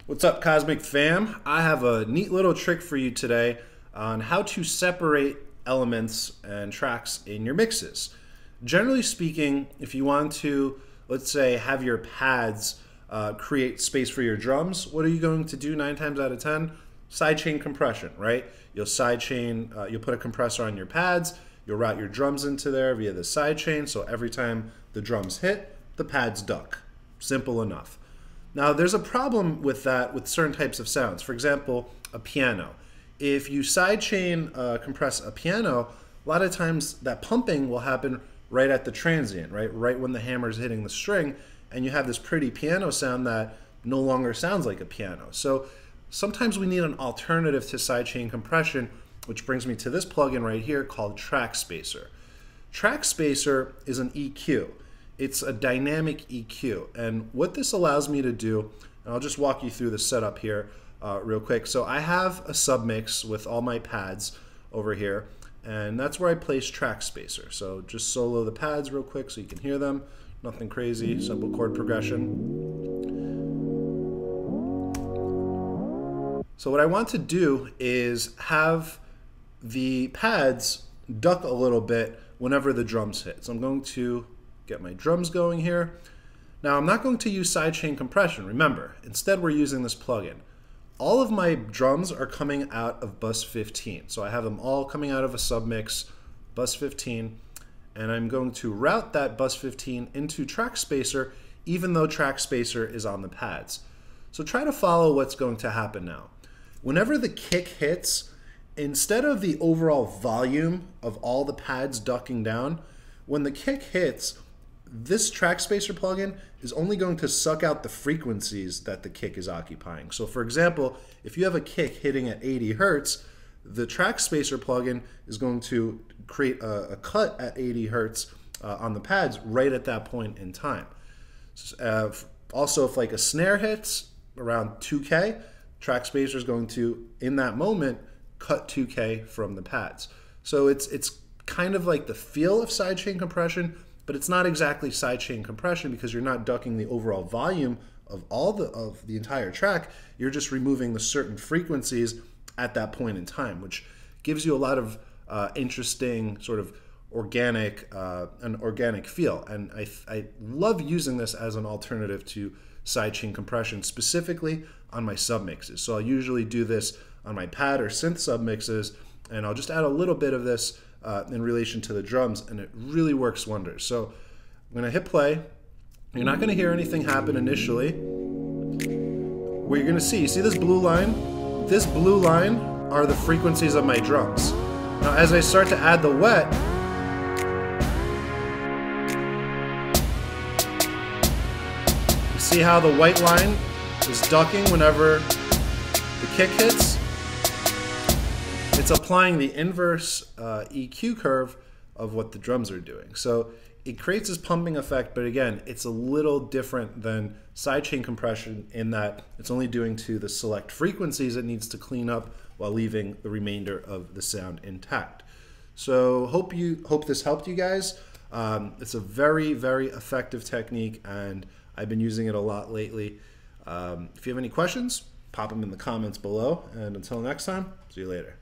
What's up, Cosmic Fam? I have a neat little trick for you today on how to separate elements and tracks in your mixes. Generally speaking, if you want to, let's say, have your pads create space for your drums, what are you going to do 9 times out of 10? Sidechain compression, right? You'll sidechain, you'll put a compressor on your pads, you'll route your drums into there via the sidechain, so every time the drums hit, the pads duck. Simple enough. Now, there's a problem with that with certain types of sounds. For example, a piano. If you sidechain compress a piano, a lot of times that pumping will happen right at the transient, right when the hammer is hitting the string, and you have this pretty piano sound that no longer sounds like a piano. So sometimes we need an alternative to sidechain compression, which brings me to this plugin right here called Trackspacer. Trackspacer is an EQ. It's a dynamic EQ, and what this allows me to do, and I'll just walk you through the setup here real quick. So I have a submix with all my pads over here, and that's where I place Trackspacer. So just solo the pads real quick so you can hear them. Nothing crazy, simple chord progression. So what I want to do is have the pads duck a little bit whenever the drums hit. So I'm going to get my drums going here. Now I'm not going to use sidechain compression, remember. Instead we're using this plugin. All of my drums are coming out of bus 15. So I have them all coming out of a submix, bus 15, and I'm going to route that bus 15 into Trackspacer even though Trackspacer is on the pads. So try to follow what's going to happen now. Whenever the kick hits, instead of the overall volume of all the pads ducking down, when the kick hits, this Trackspacer plugin is only going to suck out the frequencies that the kick is occupying. So for example, if you have a kick hitting at 80 Hertz, the Trackspacer plugin is going to create a cut at 80 Hertz on the pads right at that point in time. Also, if like a snare hits around 2K, Trackspacer is going to, in that moment, cut 2K from the pads. So it's kind of like the feel of sidechain compression, but it's not exactly sidechain compression because you're not ducking the overall volume of the entire track. You're just removing the certain frequencies at that point in time, which gives you a lot of interesting sort of an organic feel. And I love using this as an alternative to sidechain compression, specifically on my submixes. So I'll usually do this on my pad or synth submixes, and I'll just add a little bit of this in relation to the drums, and it really works wonders. So I'm going to hit play. You're not going to hear anything happen initially. What you're going to see, you see this blue line? This blue line are the frequencies of my drums. Now as I start to add the wet, you see how the white line is ducking whenever the kick hits? It's applying the inverse EQ curve of what the drums are doing. So it creates this pumping effect, but again, it's a little different than sidechain compression in that it's only doing to the select frequencies it needs to clean up while leaving the remainder of the sound intact. So hope this helped you guys. It's a very, very effective technique, and I've been using it a lot lately. If you have any questions, pop them in the comments below, and until next time, see you later.